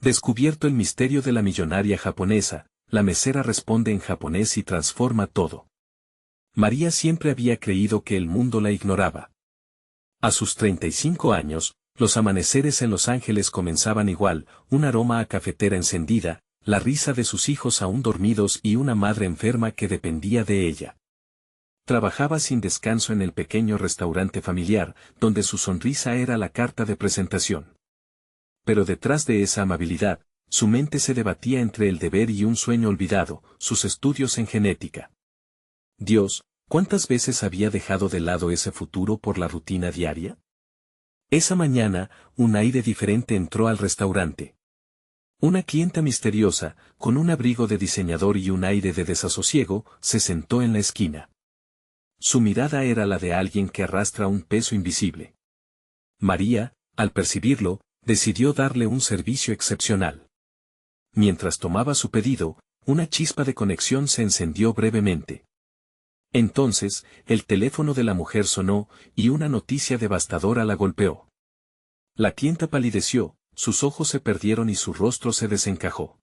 Descubierto el misterio de la millonaria japonesa, la mesera responde en japonés y transforma todo. María siempre había creído que el mundo la ignoraba. A sus 35 años, los amaneceres en Los Ángeles comenzaban igual, un aroma a cafetera encendida, la risa de sus hijos aún dormidos y una madre enferma que dependía de ella. Trabajaba sin descanso en el pequeño restaurante familiar, donde su sonrisa era la carta de presentación. Pero detrás de esa amabilidad, su mente se debatía entre el deber y un sueño olvidado, sus estudios en genética. Dios, ¿cuántas veces había dejado de lado ese futuro por la rutina diaria? Esa mañana, un aire diferente entró al restaurante. Una clienta misteriosa, con un abrigo de diseñador y un aire de desasosiego, se sentó en la esquina. Su mirada era la de alguien que arrastra un peso invisible. María, al percibirlo, decidió darle un servicio excepcional. Mientras tomaba su pedido, una chispa de conexión se encendió brevemente. Entonces, el teléfono de la mujer sonó, y una noticia devastadora la golpeó. La clienta palideció, sus ojos se perdieron y su rostro se desencajó.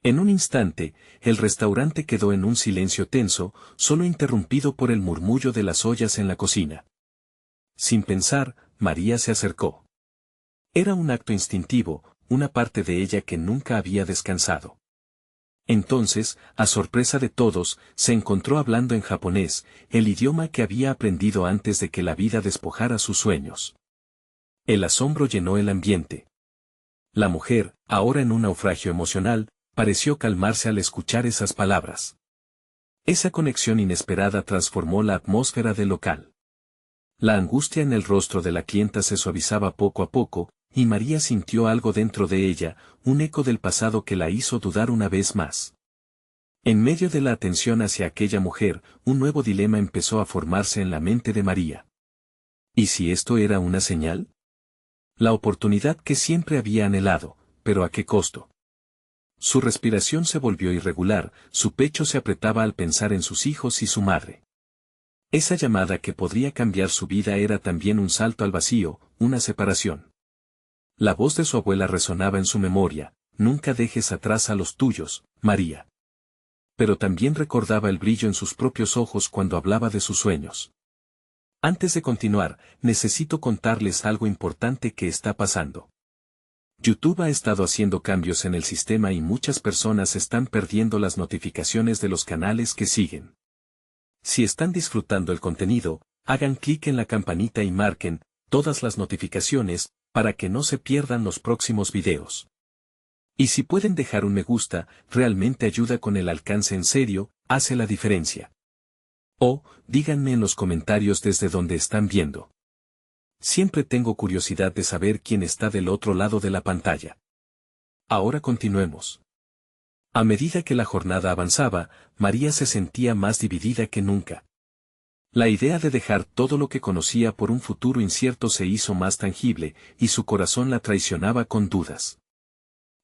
En un instante, el restaurante quedó en un silencio tenso, solo interrumpido por el murmullo de las ollas en la cocina. Sin pensar, María se acercó. Era un acto instintivo, una parte de ella que nunca había descansado. Entonces, a sorpresa de todos, se encontró hablando en japonés, el idioma que había aprendido antes de que la vida despojara sus sueños. El asombro llenó el ambiente. La mujer, ahora en un naufragio emocional, pareció calmarse al escuchar esas palabras. Esa conexión inesperada transformó la atmósfera del local. La angustia en el rostro de la clienta se suavizaba poco a poco, y María sintió algo dentro de ella, un eco del pasado que la hizo dudar una vez más. En medio de la atención hacia aquella mujer, un nuevo dilema empezó a formarse en la mente de María. ¿Y si esto era una señal? La oportunidad que siempre había anhelado, pero ¿a qué costo? Su respiración se volvió irregular, su pecho se apretaba al pensar en sus hijos y su madre. Esa llamada que podría cambiar su vida era también un salto al vacío, una separación. La voz de su abuela resonaba en su memoria, nunca dejes atrás a los tuyos, María. Pero también recordaba el brillo en sus propios ojos cuando hablaba de sus sueños. Antes de continuar, necesito contarles algo importante que está pasando. YouTube ha estado haciendo cambios en el sistema y muchas personas están perdiendo las notificaciones de los canales que siguen. Si están disfrutando el contenido, hagan clic en la campanita y marquen todas las notificaciones, para que no se pierdan los próximos videos. Y si pueden dejar un me gusta, realmente ayuda con el alcance en serio, hace la diferencia. O, díganme en los comentarios desde donde están viendo. Siempre tengo curiosidad de saber quién está del otro lado de la pantalla. Ahora continuemos. A medida que la jornada avanzaba, María se sentía más dividida que nunca. La idea de dejar todo lo que conocía por un futuro incierto se hizo más tangible, y su corazón la traicionaba con dudas.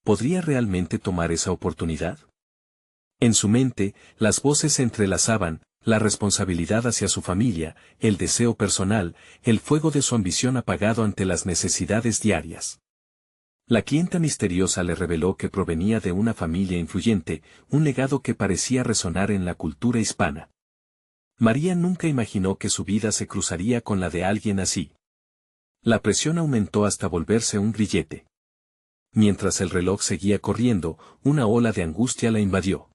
¿Podría realmente tomar esa oportunidad? En su mente, las voces se entrelazaban, la responsabilidad hacia su familia, el deseo personal, el fuego de su ambición apagado ante las necesidades diarias. La clienta misteriosa le reveló que provenía de una familia influyente, un legado que parecía resonar en la cultura hispana. María nunca imaginó que su vida se cruzaría con la de alguien así. La presión aumentó hasta volverse un grillete. Mientras el reloj seguía corriendo, una ola de angustia la invadió.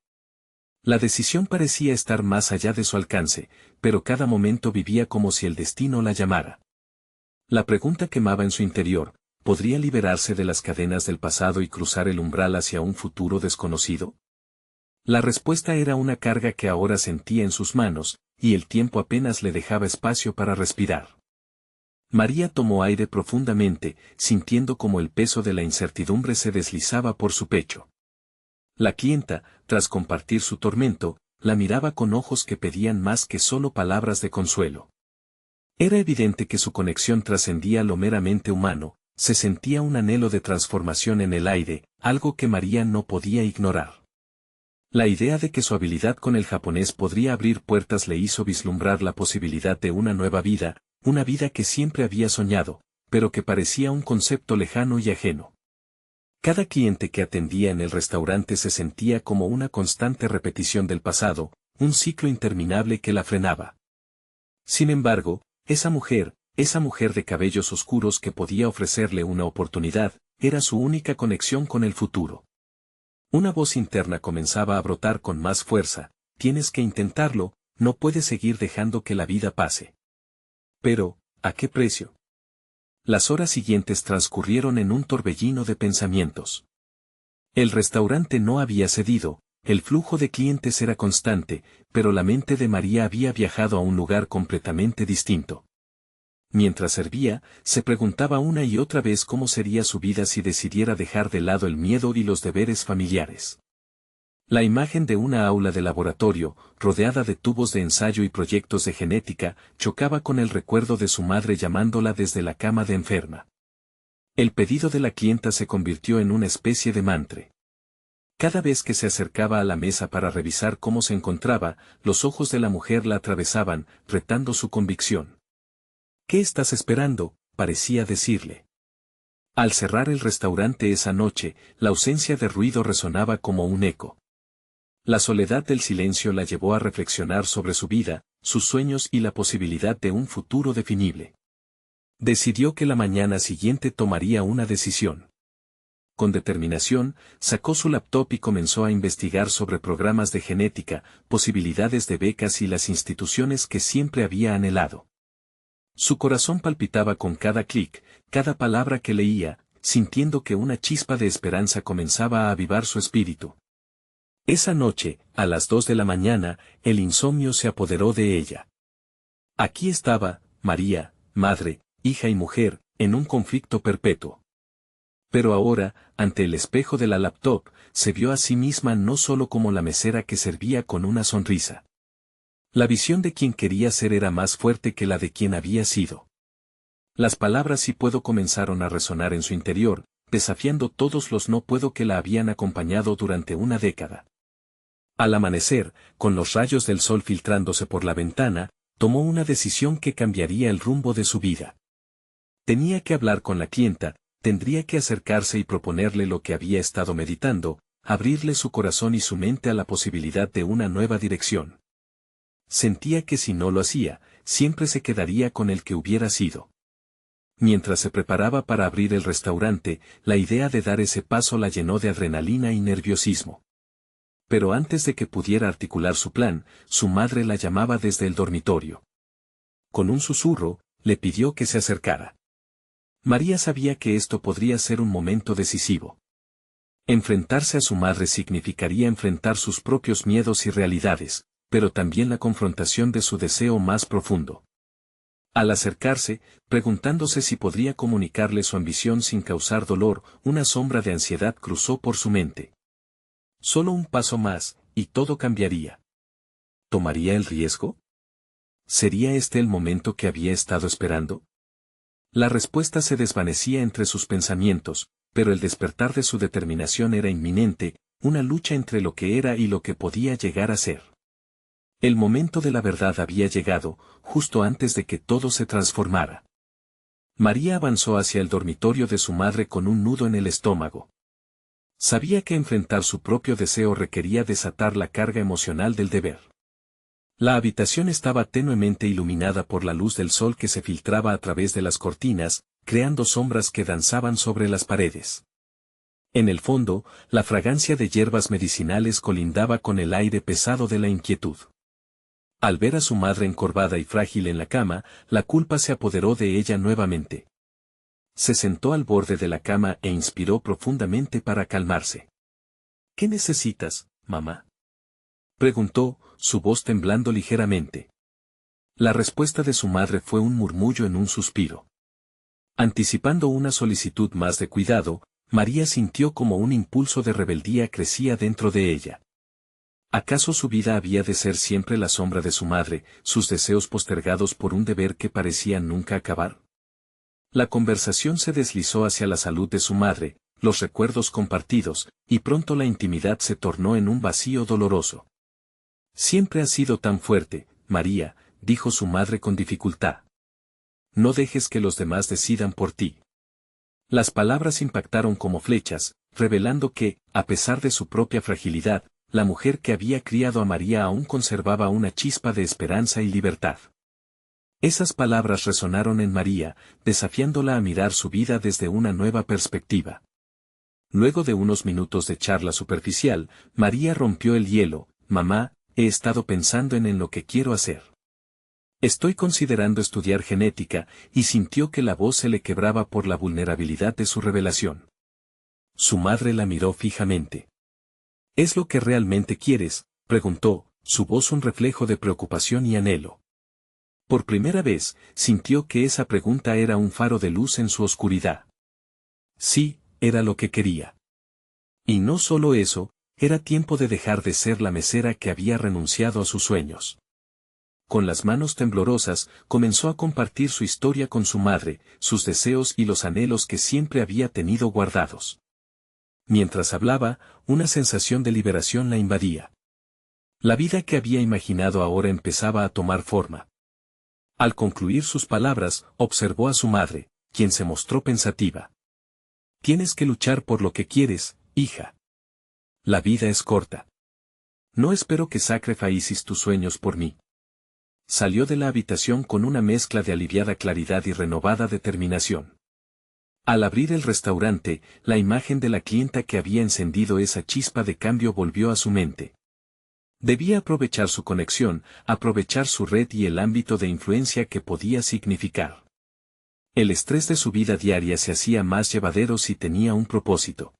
La decisión parecía estar más allá de su alcance, pero cada momento vivía como si el destino la llamara. La pregunta quemaba en su interior, ¿podría liberarse de las cadenas del pasado y cruzar el umbral hacia un futuro desconocido? La respuesta era una carga que ahora sentía en sus manos, y el tiempo apenas le dejaba espacio para respirar. María tomó aire profundamente, sintiendo como el peso de la incertidumbre se deslizaba por su pecho. La clienta, tras compartir su tormento, la miraba con ojos que pedían más que solo palabras de consuelo. Era evidente que su conexión trascendía lo meramente humano, se sentía un anhelo de transformación en el aire, algo que María no podía ignorar. La idea de que su habilidad con el japonés podría abrir puertas le hizo vislumbrar la posibilidad de una nueva vida, una vida que siempre había soñado, pero que parecía un concepto lejano y ajeno. Cada cliente que atendía en el restaurante se sentía como una constante repetición del pasado, un ciclo interminable que la frenaba. Sin embargo, esa mujer de cabellos oscuros que podía ofrecerle una oportunidad, era su única conexión con el futuro. Una voz interna comenzaba a brotar con más fuerza: tienes que intentarlo, no puedes seguir dejando que la vida pase. Pero, ¿a qué precio? Las horas siguientes transcurrieron en un torbellino de pensamientos. El restaurante no había cedido, el flujo de clientes era constante, pero la mente de María había viajado a un lugar completamente distinto. Mientras servía, se preguntaba una y otra vez cómo sería su vida si decidiera dejar de lado el miedo y los deberes familiares. La imagen de una aula de laboratorio, rodeada de tubos de ensayo y proyectos de genética, chocaba con el recuerdo de su madre llamándola desde la cama de enferma. El pedido de la clienta se convirtió en una especie de mantra. Cada vez que se acercaba a la mesa para revisar cómo se encontraba, los ojos de la mujer la atravesaban, retando su convicción. ¿Qué estás esperando?, parecía decirle. Al cerrar el restaurante esa noche, la ausencia de ruido resonaba como un eco. La soledad del silencio la llevó a reflexionar sobre su vida, sus sueños y la posibilidad de un futuro definible. Decidió que la mañana siguiente tomaría una decisión. Con determinación, sacó su laptop y comenzó a investigar sobre programas de genética, posibilidades de becas y las instituciones que siempre había anhelado. Su corazón palpitaba con cada clic, cada palabra que leía, sintiendo que una chispa de esperanza comenzaba a avivar su espíritu. Esa noche, a las 2 de la mañana, el insomnio se apoderó de ella. Aquí estaba, María, madre, hija y mujer, en un conflicto perpetuo. Pero ahora, ante el espejo de la laptop, se vio a sí misma no solo como la mesera que servía con una sonrisa. La visión de quien quería ser era más fuerte que la de quien había sido. Las palabras "sí puedo" comenzaron a resonar en su interior, desafiando todos los "no puedo" que la habían acompañado durante una década. Al amanecer, con los rayos del sol filtrándose por la ventana, tomó una decisión que cambiaría el rumbo de su vida. Tenía que hablar con la clienta, tendría que acercarse y proponerle lo que había estado meditando, abrirle su corazón y su mente a la posibilidad de una nueva dirección. Sentía que si no lo hacía, siempre se quedaría con el que hubiera sido. Mientras se preparaba para abrir el restaurante, la idea de dar ese paso la llenó de adrenalina y nerviosismo. Pero antes de que pudiera articular su plan, su madre la llamaba desde el dormitorio. Con un susurro, le pidió que se acercara. María sabía que esto podría ser un momento decisivo. Enfrentarse a su madre significaría enfrentar sus propios miedos y realidades, pero también la confrontación de su deseo más profundo. Al acercarse, preguntándose si podría comunicarle su ambición sin causar dolor, una sombra de ansiedad cruzó por su mente. Solo un paso más, y todo cambiaría. ¿Tomaría el riesgo? ¿Sería este el momento que había estado esperando? La respuesta se desvanecía entre sus pensamientos, pero el despertar de su determinación era inminente, una lucha entre lo que era y lo que podía llegar a ser. El momento de la verdad había llegado, justo antes de que todo se transformara. María avanzó hacia el dormitorio de su madre con un nudo en el estómago. Sabía que enfrentar su propio deseo requería desatar la carga emocional del deber. La habitación estaba tenuemente iluminada por la luz del sol que se filtraba a través de las cortinas, creando sombras que danzaban sobre las paredes. En el fondo, la fragancia de hierbas medicinales colindaba con el aire pesado de la inquietud. Al ver a su madre encorvada y frágil en la cama, la culpa se apoderó de ella nuevamente. Se sentó al borde de la cama e inspiró profundamente para calmarse. ¿Qué necesitas, mamá?, preguntó, su voz temblando ligeramente. La respuesta de su madre fue un murmullo en un suspiro. Anticipando una solicitud más de cuidado, María sintió como un impulso de rebeldía crecía dentro de ella. ¿Acaso su vida había de ser siempre la sombra de su madre, sus deseos postergados por un deber que parecía nunca acabar? La conversación se deslizó hacia la salud de su madre, los recuerdos compartidos, y pronto la intimidad se tornó en un vacío doloroso. Siempre has sido tan fuerte, María, dijo su madre con dificultad. No dejes que los demás decidan por ti. Las palabras impactaron como flechas, revelando que, a pesar de su propia fragilidad, la mujer que había criado a María aún conservaba una chispa de esperanza y libertad. Esas palabras resonaron en María, desafiándola a mirar su vida desde una nueva perspectiva. Luego de unos minutos de charla superficial, María rompió el hielo. Mamá, he estado pensando en lo que quiero hacer. Estoy considerando estudiar genética, y sintió que la voz se le quebraba por la vulnerabilidad de su revelación. Su madre la miró fijamente. ¿Es lo que realmente quieres?, preguntó, su voz un reflejo de preocupación y anhelo. Por primera vez, sintió que esa pregunta era un faro de luz en su oscuridad. Sí, era lo que quería. Y no solo eso, era tiempo de dejar de ser la mesera que había renunciado a sus sueños. Con las manos temblorosas, comenzó a compartir su historia con su madre, sus deseos y los anhelos que siempre había tenido guardados. Mientras hablaba, una sensación de liberación la invadía. La vida que había imaginado ahora empezaba a tomar forma. Al concluir sus palabras, observó a su madre, quien se mostró pensativa. Tienes que luchar por lo que quieres, hija. La vida es corta. No espero que sacrifices tus sueños por mí. Salió de la habitación con una mezcla de aliviada claridad y renovada determinación. Al abrir el restaurante, la imagen de la clienta que había encendido esa chispa de cambio volvió a su mente. Debía aprovechar su conexión, aprovechar su red y el ámbito de influencia que podía significar. El estrés de su vida diaria se hacía más llevadero si tenía un propósito.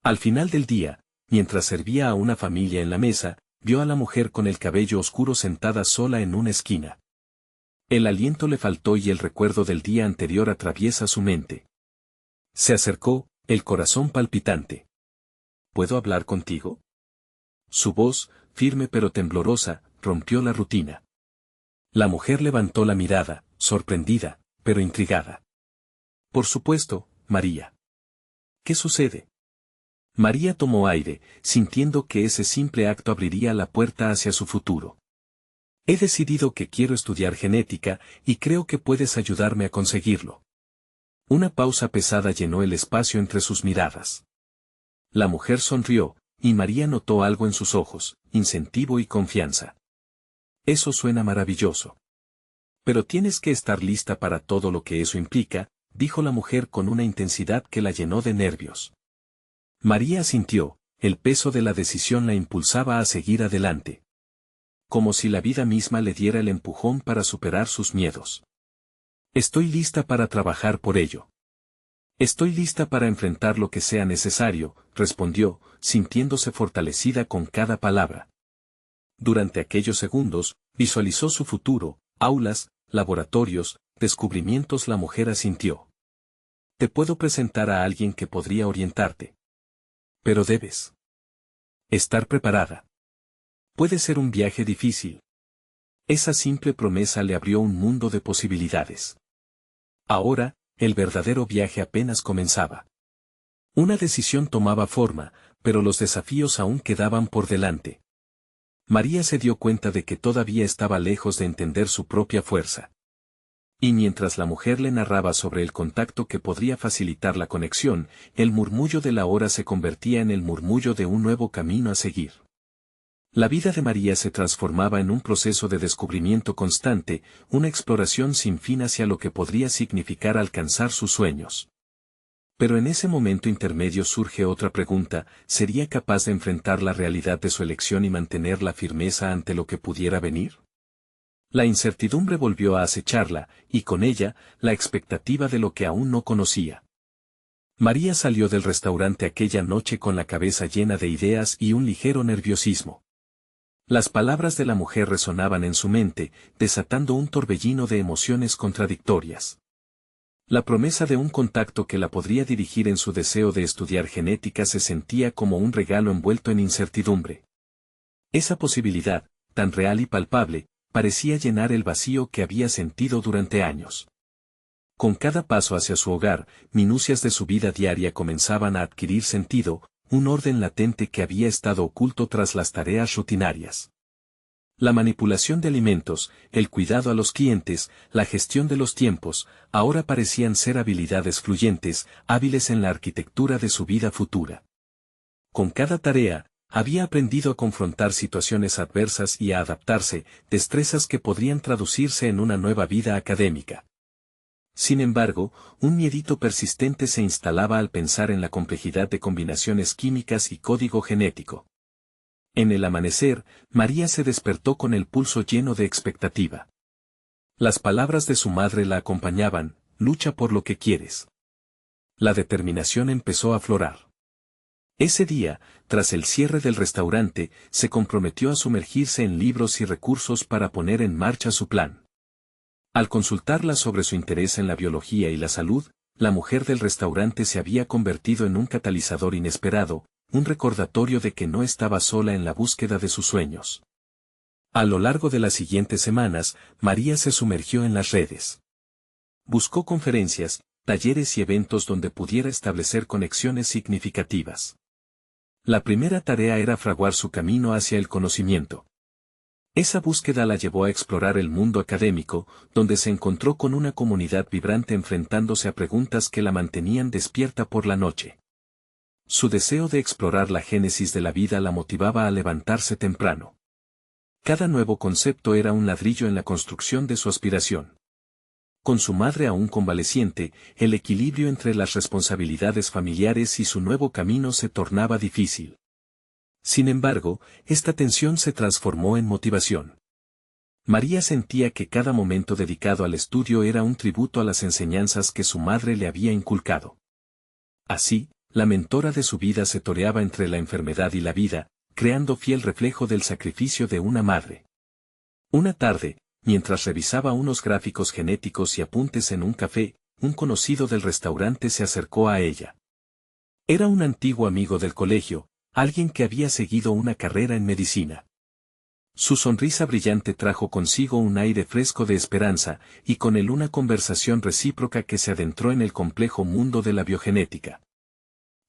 Al final del día, mientras servía a una familia en la mesa, vio a la mujer con el cabello oscuro sentada sola en una esquina. El aliento le faltó y el recuerdo del día anterior atraviesa su mente. Se acercó, el corazón palpitante. ¿Puedo hablar contigo? Su voz, firme pero temblorosa, rompió la rutina. La mujer levantó la mirada, sorprendida, pero intrigada. Por supuesto, María. ¿Qué sucede? María tomó aire, sintiendo que ese simple acto abriría la puerta hacia su futuro. He decidido que quiero estudiar genética, y creo que puedes ayudarme a conseguirlo. Una pausa pesada llenó el espacio entre sus miradas. La mujer sonrió, y María notó algo en sus ojos, incentivo y confianza. Eso suena maravilloso. Pero tienes que estar lista para todo lo que eso implica, dijo la mujer con una intensidad que la llenó de nervios. María asintió, el peso de la decisión la impulsaba a seguir adelante. Como si la vida misma le diera el empujón para superar sus miedos. Estoy lista para trabajar por ello. Estoy lista para enfrentar lo que sea necesario, respondió, sintiéndose fortalecida con cada palabra. Durante aquellos segundos, visualizó su futuro, aulas, laboratorios, descubrimientos. La mujer asintió. Te puedo presentar a alguien que podría orientarte. Pero debes estar preparada. Puede ser un viaje difícil. Esa simple promesa le abrió un mundo de posibilidades. Ahora, el verdadero viaje apenas comenzaba. Una decisión tomaba forma, pero los desafíos aún quedaban por delante. María se dio cuenta de que todavía estaba lejos de entender su propia fuerza. Y mientras la mujer le narraba sobre el contacto que podría facilitar la conexión, el murmullo de la hora se convertía en el murmullo de un nuevo camino a seguir. La vida de María se transformaba en un proceso de descubrimiento constante, una exploración sin fin hacia lo que podría significar alcanzar sus sueños. Pero en ese momento intermedio surge otra pregunta: ¿sería capaz de enfrentar la realidad de su elección y mantener la firmeza ante lo que pudiera venir? La incertidumbre volvió a acecharla, y con ella, la expectativa de lo que aún no conocía. María salió del restaurante aquella noche con la cabeza llena de ideas y un ligero nerviosismo. Las palabras de la mujer resonaban en su mente, desatando un torbellino de emociones contradictorias. La promesa de un contacto que la podría dirigir en su deseo de estudiar genética se sentía como un regalo envuelto en incertidumbre. Esa posibilidad, tan real y palpable, parecía llenar el vacío que había sentido durante años. Con cada paso hacia su hogar, minucias de su vida diaria comenzaban a adquirir sentido, un orden latente que había estado oculto tras las tareas rutinarias. La manipulación de alimentos, el cuidado a los clientes, la gestión de los tiempos, ahora parecían ser habilidades fluyentes, hábiles en la arquitectura de su vida futura. Con cada tarea, había aprendido a confrontar situaciones adversas y a adaptarse, destrezas que podrían traducirse en una nueva vida académica. Sin embargo, un miedito persistente se instalaba al pensar en la complejidad de combinaciones químicas y código genético. En el amanecer, María se despertó con el pulso lleno de expectativa. Las palabras de su madre la acompañaban: lucha por lo que quieres. La determinación empezó a aflorar. Ese día, tras el cierre del restaurante, se comprometió a sumergirse en libros y recursos para poner en marcha su plan. Al consultarla sobre su interés en la biología y la salud, la mujer del restaurante se había convertido en un catalizador inesperado, un recordatorio de que no estaba sola en la búsqueda de sus sueños. A lo largo de las siguientes semanas, María se sumergió en las redes. Buscó conferencias, talleres y eventos donde pudiera establecer conexiones significativas. La primera tarea era fraguar su camino hacia el conocimiento. Esa búsqueda la llevó a explorar el mundo académico, donde se encontró con una comunidad vibrante enfrentándose a preguntas que la mantenían despierta por la noche. Su deseo de explorar la génesis de la vida la motivaba a levantarse temprano. Cada nuevo concepto era un ladrillo en la construcción de su aspiración. Con su madre aún convaleciente, el equilibrio entre las responsabilidades familiares y su nuevo camino se tornaba difícil. Sin embargo, esta tensión se transformó en motivación. María sentía que cada momento dedicado al estudio era un tributo a las enseñanzas que su madre le había inculcado. Así, la mentora de su vida se toreaba entre la enfermedad y la vida, creando fiel reflejo del sacrificio de una madre. Una tarde, mientras revisaba unos gráficos genéticos y apuntes en un café, un conocido del restaurante se acercó a ella. Era un antiguo amigo del colegio, alguien que había seguido una carrera en medicina. Su sonrisa brillante trajo consigo un aire fresco de esperanza, y con él una conversación recíproca que se adentró en el complejo mundo de la biogenética.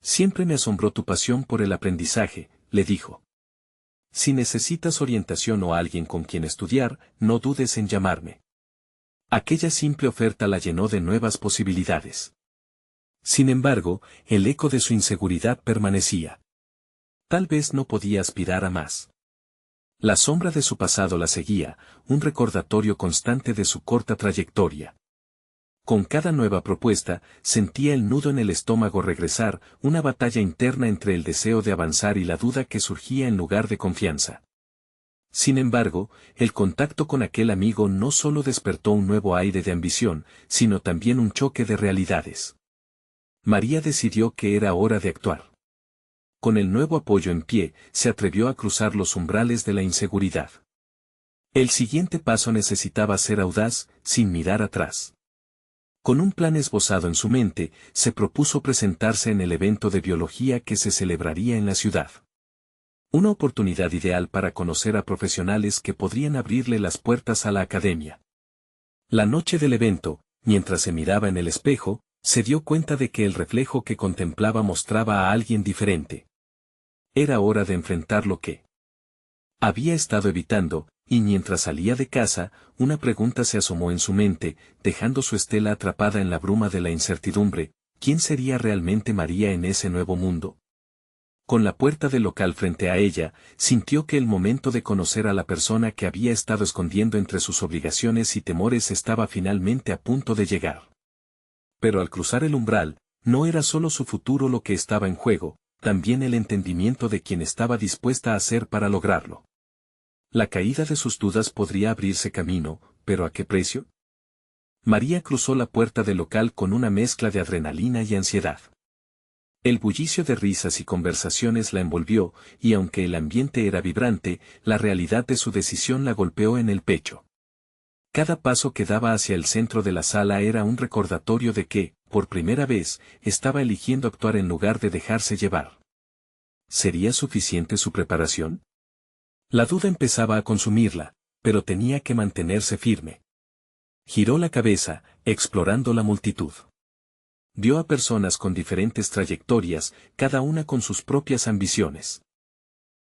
Siempre me asombró tu pasión por el aprendizaje, le dijo. Si necesitas orientación o alguien con quien estudiar, no dudes en llamarme. Aquella simple oferta la llenó de nuevas posibilidades. Sin embargo, el eco de su inseguridad permanecía. Tal vez no podía aspirar a más. La sombra de su pasado la seguía, un recordatorio constante de su corta trayectoria. Con cada nueva propuesta, sentía el nudo en el estómago regresar, una batalla interna entre el deseo de avanzar y la duda que surgía en lugar de confianza. Sin embargo, el contacto con aquel amigo no solo despertó un nuevo aire de ambición, sino también un choque de realidades. María decidió que era hora de actuar. Con el nuevo apoyo en pie, se atrevió a cruzar los umbrales de la inseguridad. El siguiente paso necesitaba ser audaz, sin mirar atrás. Con un plan esbozado en su mente, se propuso presentarse en el evento de biología que se celebraría en la ciudad. Una oportunidad ideal para conocer a profesionales que podrían abrirle las puertas a la academia. La noche del evento, mientras se miraba en el espejo, se dio cuenta de que el reflejo que contemplaba mostraba a alguien diferente. Era hora de enfrentar lo que había estado evitando, y mientras salía de casa, una pregunta se asomó en su mente, dejando su estela atrapada en la bruma de la incertidumbre: ¿quién sería realmente María en ese nuevo mundo? Con la puerta del local frente a ella, sintió que el momento de conocer a la persona que había estado escondiendo entre sus obligaciones y temores estaba finalmente a punto de llegar. Pero al cruzar el umbral, no era solo su futuro lo que estaba en juego, también el entendimiento de quién estaba dispuesta a ser para lograrlo. La caída de sus dudas podría abrirse camino, pero ¿a qué precio? María cruzó la puerta del local con una mezcla de adrenalina y ansiedad. El bullicio de risas y conversaciones la envolvió, y aunque el ambiente era vibrante, la realidad de su decisión la golpeó en el pecho. Cada paso que daba hacia el centro de la sala era un recordatorio de que, por primera vez, estaba eligiendo actuar en lugar de dejarse llevar. ¿Sería suficiente su preparación? La duda empezaba a consumirla, pero tenía que mantenerse firme. Giró la cabeza, explorando la multitud. Vio a personas con diferentes trayectorias, cada una con sus propias ambiciones.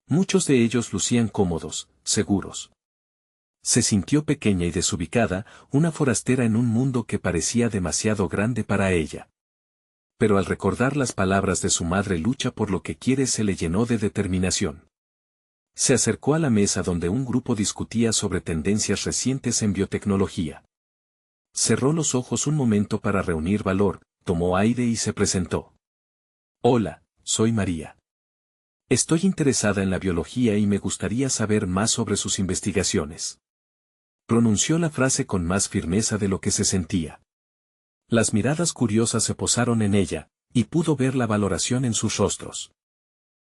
Muchos de ellos lucían cómodos, seguros. Se sintió pequeña y desubicada, una forastera en un mundo que parecía demasiado grande para ella. Pero al recordar las palabras de su madre, lucha por lo que quiere, se le llenó de determinación. Se acercó a la mesa donde un grupo discutía sobre tendencias recientes en biotecnología. Cerró los ojos un momento para reunir valor, tomó aire y se presentó. Hola, soy María. Estoy interesada en la biología y me gustaría saber más sobre sus investigaciones. Pronunció la frase con más firmeza de lo que se sentía. Las miradas curiosas se posaron en ella, y pudo ver la valoración en sus rostros.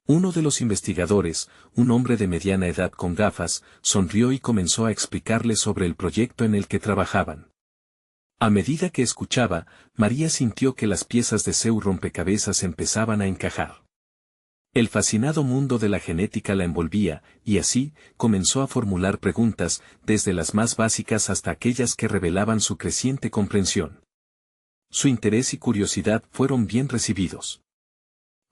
Uno de los investigadores, un hombre de mediana edad con gafas, sonrió y comenzó a explicarle sobre el proyecto en el que trabajaban. A medida que escuchaba, María sintió que las piezas de su rompecabezas empezaban a encajar. El fascinado mundo de la genética la envolvía, y así, comenzó a formular preguntas, desde las más básicas hasta aquellas que revelaban su creciente comprensión. Su interés y curiosidad fueron bien recibidos.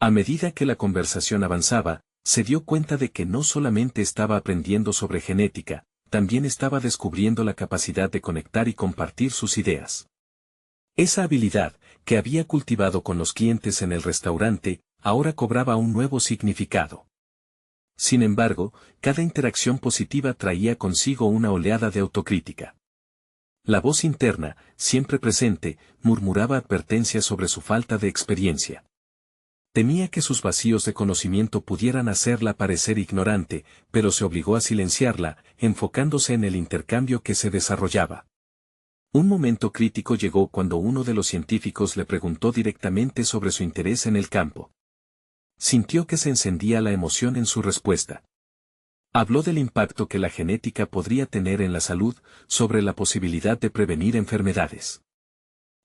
A medida que la conversación avanzaba, se dio cuenta de que no solamente estaba aprendiendo sobre genética, también estaba descubriendo la capacidad de conectar y compartir sus ideas. Esa habilidad, que había cultivado con los clientes en el restaurante, ahora cobraba un nuevo significado. Sin embargo, cada interacción positiva traía consigo una oleada de autocrítica. La voz interna, siempre presente, murmuraba advertencias sobre su falta de experiencia. Temía que sus vacíos de conocimiento pudieran hacerla parecer ignorante, pero se obligó a silenciarla, enfocándose en el intercambio que se desarrollaba. Un momento crítico llegó cuando uno de los científicos le preguntó directamente sobre su interés en el campo. Sintió que se encendía la emoción en su respuesta. Habló del impacto que la genética podría tener en la salud, sobre la posibilidad de prevenir enfermedades.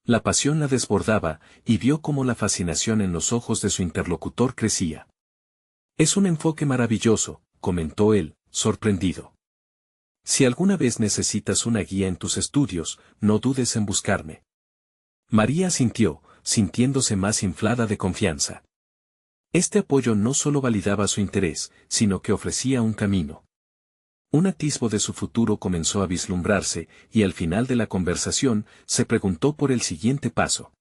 La pasión la desbordaba, y vio cómo la fascinación en los ojos de su interlocutor crecía. Es un enfoque maravilloso, comentó él, sorprendido. Si alguna vez necesitas una guía en tus estudios, no dudes en buscarme. María asintió, sintiéndose más inflada de confianza. Este apoyo no solo validaba su interés, sino que ofrecía un camino. Un atisbo de su futuro comenzó a vislumbrarse, y al final de la conversación, se preguntó por el siguiente paso.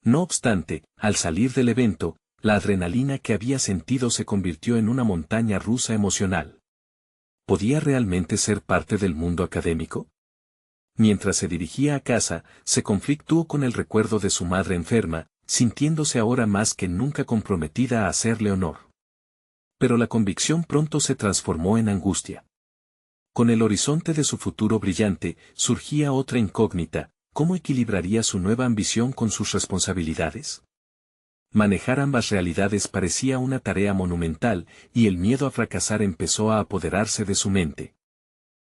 No obstante, al salir del evento, la adrenalina que había sentido se convirtió en una montaña rusa emocional. ¿Podía realmente ser parte del mundo académico? Mientras se dirigía a casa, se conflictuó con el recuerdo de su madre enferma, sintiéndose ahora más que nunca comprometida a hacerle honor. Pero la convicción pronto se transformó en angustia. Con el horizonte de su futuro brillante, surgía otra incógnita: ¿cómo equilibraría su nueva ambición con sus responsabilidades? Manejar ambas realidades parecía una tarea monumental, y el miedo a fracasar empezó a apoderarse de su mente.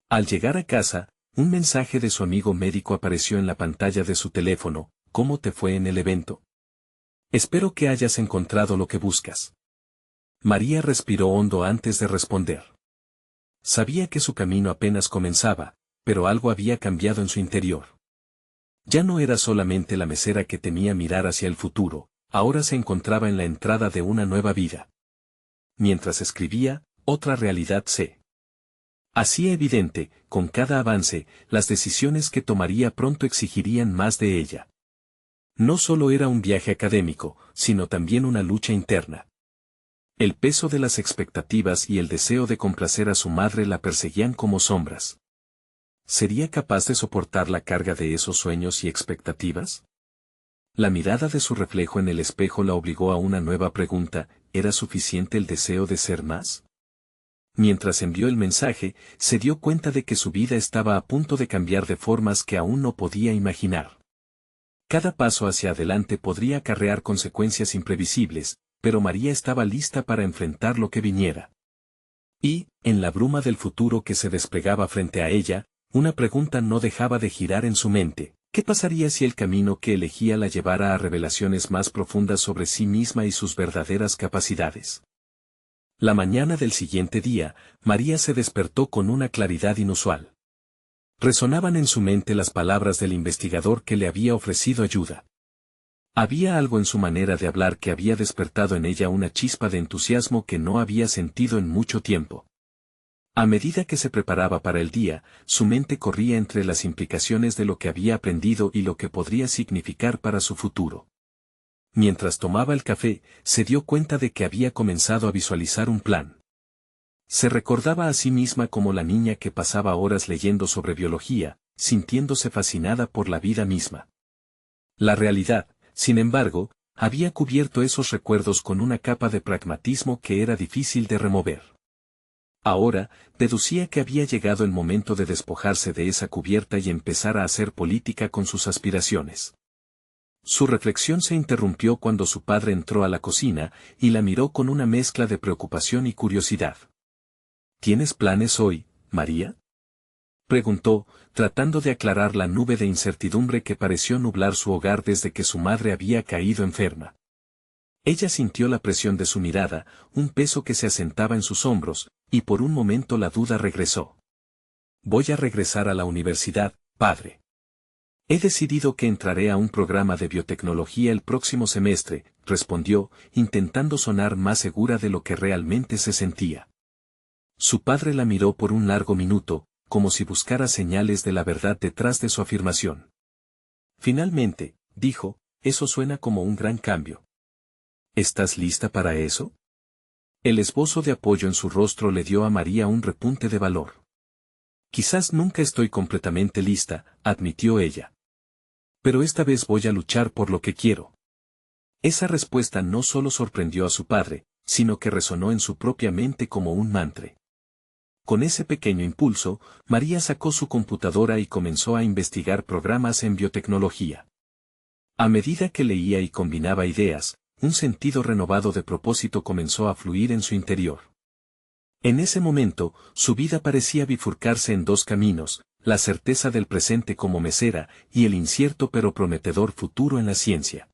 Al llegar a casa, un mensaje de su amigo médico apareció en la pantalla de su teléfono. ¿Cómo te fue en el evento? Espero que hayas encontrado lo que buscas. María respiró hondo antes de responder. Sabía que su camino apenas comenzaba, pero algo había cambiado en su interior. Ya no era solamente la mesera que temía mirar hacia el futuro, ahora se encontraba en la entrada de una nueva vida. Mientras escribía, otra realidad se hacía evidente. Con cada avance, las decisiones que tomaría pronto exigirían más de ella. No solo era un viaje académico, sino también una lucha interna. El peso de las expectativas y el deseo de complacer a su madre la perseguían como sombras. ¿Sería capaz de soportar la carga de esos sueños y expectativas? La mirada de su reflejo en el espejo la obligó a una nueva pregunta: ¿era suficiente el deseo de ser más? Mientras envió el mensaje, se dio cuenta de que su vida estaba a punto de cambiar de formas que aún no podía imaginar. Cada paso hacia adelante podría acarrear consecuencias imprevisibles, pero María estaba lista para enfrentar lo que viniera. Y, en la bruma del futuro que se desplegaba frente a ella, una pregunta no dejaba de girar en su mente: ¿qué pasaría si el camino que elegía la llevara a revelaciones más profundas sobre sí misma y sus verdaderas capacidades? La mañana del siguiente día, María se despertó con una claridad inusual. Resonaban en su mente las palabras del investigador que le había ofrecido ayuda. Había algo en su manera de hablar que había despertado en ella una chispa de entusiasmo que no había sentido en mucho tiempo. A medida que se preparaba para el día, su mente corría entre las implicaciones de lo que había aprendido y lo que podría significar para su futuro. Mientras tomaba el café, se dio cuenta de que había comenzado a visualizar un plan. Se recordaba a sí misma como la niña que pasaba horas leyendo sobre biología, sintiéndose fascinada por la vida misma. La realidad, sin embargo, había cubierto esos recuerdos con una capa de pragmatismo que era difícil de remover. Ahora, deducía que había llegado el momento de despojarse de esa cubierta y empezar a hacer política con sus aspiraciones. Su reflexión se interrumpió cuando su padre entró a la cocina y la miró con una mezcla de preocupación y curiosidad. ¿Tienes planes hoy, María?, preguntó, tratando de aclarar la nube de incertidumbre que pareció nublar su hogar desde que su madre había caído enferma. Ella sintió la presión de su mirada, un peso que se asentaba en sus hombros, y por un momento la duda regresó. Voy a regresar a la universidad, padre. He decidido que entraré a un programa de biotecnología el próximo semestre, respondió, intentando sonar más segura de lo que realmente se sentía. Su padre la miró por un largo minuto, como si buscara señales de la verdad detrás de su afirmación. Finalmente, dijo, eso suena como un gran cambio. ¿Estás lista para eso? El esbozo de apoyo en su rostro le dio a María un repunte de valor. Quizás nunca estoy completamente lista, admitió ella. Pero esta vez voy a luchar por lo que quiero. Esa respuesta no solo sorprendió a su padre, sino que resonó en su propia mente como un mantra. Con ese pequeño impulso, María sacó su computadora y comenzó a investigar programas en biotecnología. A medida que leía y combinaba ideas, un sentido renovado de propósito comenzó a fluir en su interior. En ese momento, su vida parecía bifurcarse en dos caminos, la certeza del presente como mesera y el incierto pero prometedor futuro en la ciencia.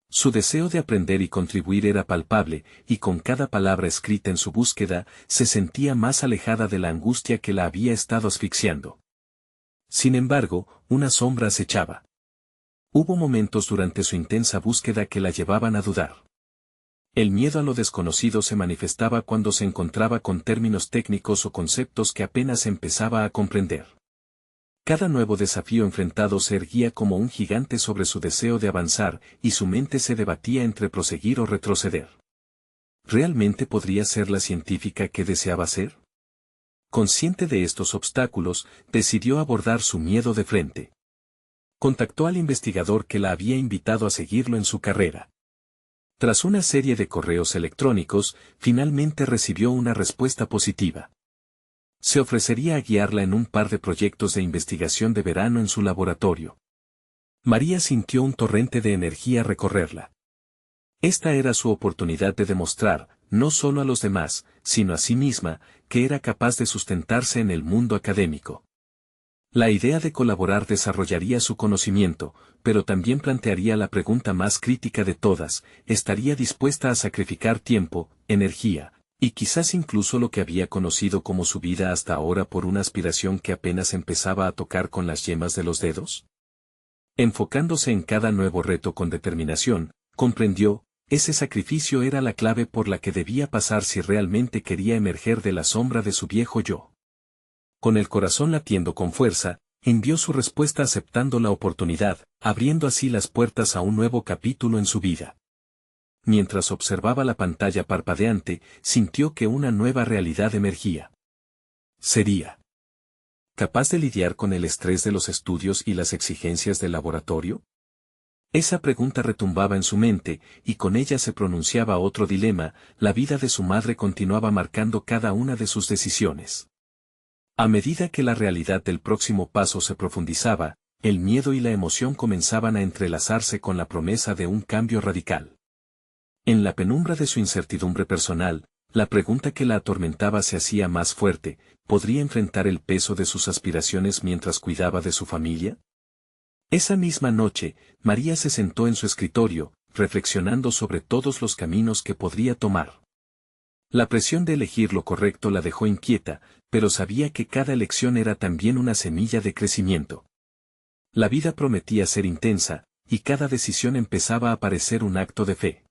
Su deseo de aprender y contribuir era palpable, y con cada palabra escrita en su búsqueda, se sentía más alejada de la angustia que la había estado asfixiando. Sin embargo, una sombra acechaba. Hubo momentos durante su intensa búsqueda que la llevaban a dudar. El miedo a lo desconocido se manifestaba cuando se encontraba con términos técnicos o conceptos que apenas empezaba a comprender. Cada nuevo desafío enfrentado se erguía como un gigante sobre su deseo de avanzar, y su mente se debatía entre proseguir o retroceder. ¿Realmente podría ser la científica que deseaba ser? Consciente de estos obstáculos, decidió abordar su miedo de frente. Contactó al investigador que la había invitado a seguirlo en su carrera. Tras una serie de correos electrónicos, finalmente recibió una respuesta positiva. Se ofrecería a guiarla en un par de proyectos de investigación de verano en su laboratorio. María sintió un torrente de energía recorrerla. Esta era su oportunidad de demostrar, no solo a los demás, sino a sí misma, que era capaz de sustentarse en el mundo académico. La idea de colaborar desarrollaría su conocimiento, pero también plantearía la pregunta más crítica de todas: ¿estaría dispuesta a sacrificar tiempo, energía, y quizás incluso lo que había conocido como su vida hasta ahora por una aspiración que apenas empezaba a tocar con las yemas de los dedos? Enfocándose en cada nuevo reto con determinación, comprendió, ese sacrificio era la clave por la que debía pasar si realmente quería emerger de la sombra de su viejo yo. Con el corazón latiendo con fuerza, envió su respuesta aceptando la oportunidad, abriendo así las puertas a un nuevo capítulo en su vida. Mientras observaba la pantalla parpadeante, sintió que una nueva realidad emergía. ¿Sería capaz de lidiar con el estrés de los estudios y las exigencias del laboratorio? Esa pregunta retumbaba en su mente, y con ella se pronunciaba otro dilema: la vida de su madre continuaba marcando cada una de sus decisiones. A medida que la realidad del próximo paso se profundizaba, el miedo y la emoción comenzaban a entrelazarse con la promesa de un cambio radical. En la penumbra de su incertidumbre personal, la pregunta que la atormentaba se hacía más fuerte: ¿podría enfrentar el peso de sus aspiraciones mientras cuidaba de su familia? Esa misma noche, María se sentó en su escritorio, reflexionando sobre todos los caminos que podría tomar. La presión de elegir lo correcto la dejó inquieta, pero sabía que cada elección era también una semilla de crecimiento. La vida prometía ser intensa, y cada decisión empezaba a parecer un acto de fe.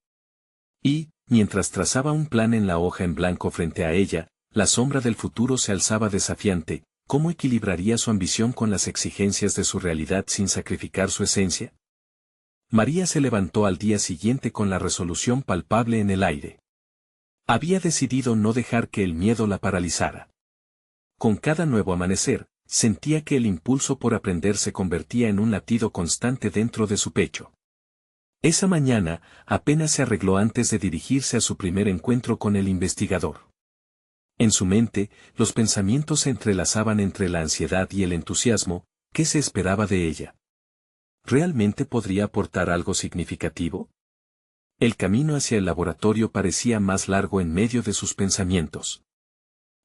Y, mientras trazaba un plan en la hoja en blanco frente a ella, la sombra del futuro se alzaba desafiante. ¿Cómo equilibraría su ambición con las exigencias de su realidad sin sacrificar su esencia? María se levantó al día siguiente con la resolución palpable en el aire. Había decidido no dejar que el miedo la paralizara. Con cada nuevo amanecer, sentía que el impulso por aprender se convertía en un latido constante dentro de su pecho. Esa mañana, apenas se arregló antes de dirigirse a su primer encuentro con el investigador. En su mente, los pensamientos se entrelazaban entre la ansiedad y el entusiasmo. ¿Qué se esperaba de ella? ¿Realmente podría aportar algo significativo? El camino hacia el laboratorio parecía más largo en medio de sus pensamientos.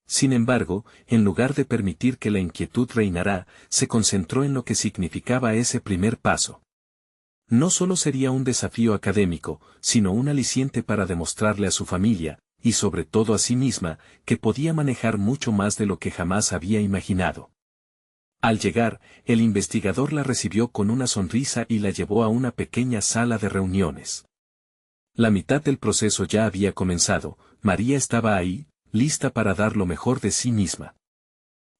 Sin embargo, en lugar de permitir que la inquietud reinara, se concentró en lo que significaba ese primer paso. No solo sería un desafío académico, sino un aliciente para demostrarle a su familia, y sobre todo a sí misma, que podía manejar mucho más de lo que jamás había imaginado. Al llegar, el investigador la recibió con una sonrisa y la llevó a una pequeña sala de reuniones. La mitad del proceso ya había comenzado. María estaba ahí, lista para dar lo mejor de sí misma.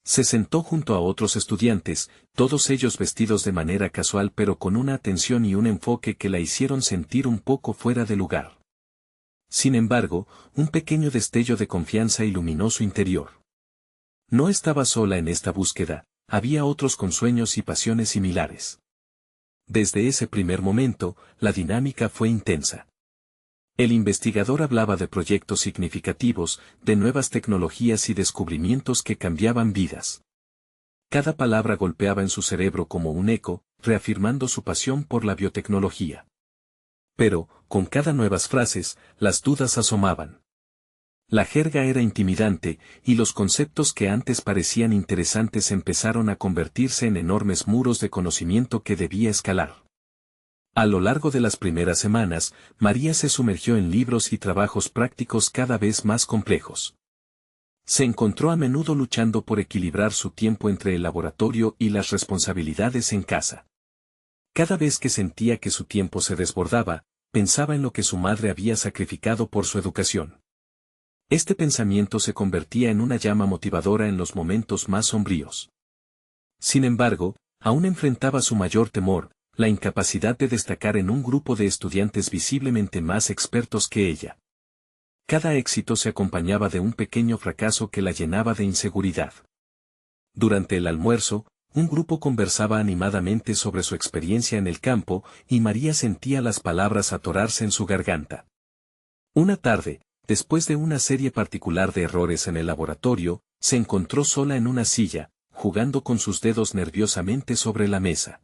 Se sentó junto a otros estudiantes, todos ellos vestidos de manera casual pero con una atención y un enfoque que la hicieron sentir un poco fuera de lugar. Sin embargo, un pequeño destello de confianza iluminó su interior. No estaba sola en esta búsqueda, había otros con sueños y pasiones similares. Desde ese primer momento, la dinámica fue intensa. El investigador hablaba de proyectos significativos, de nuevas tecnologías y descubrimientos que cambiaban vidas. Cada palabra golpeaba en su cerebro como un eco, reafirmando su pasión por la biotecnología. Pero, con cada nuevas frases, las dudas asomaban. La jerga era intimidante, y los conceptos que antes parecían interesantes empezaron a convertirse en enormes muros de conocimiento que debía escalar. A lo largo de las primeras semanas, María se sumergió en libros y trabajos prácticos cada vez más complejos. Se encontró a menudo luchando por equilibrar su tiempo entre el laboratorio y las responsabilidades en casa. Cada vez que sentía que su tiempo se desbordaba, pensaba en lo que su madre había sacrificado por su educación. Este pensamiento se convertía en una llama motivadora en los momentos más sombríos. Sin embargo, aún enfrentaba su mayor temor, la incapacidad de destacar en un grupo de estudiantes visiblemente más expertos que ella. Cada éxito se acompañaba de un pequeño fracaso que la llenaba de inseguridad. Durante el almuerzo, un grupo conversaba animadamente sobre su experiencia en el campo, y María sentía las palabras atorarse en su garganta. Una tarde, después de una serie particular de errores en el laboratorio, se encontró sola en una silla, jugando con sus dedos nerviosamente sobre la mesa.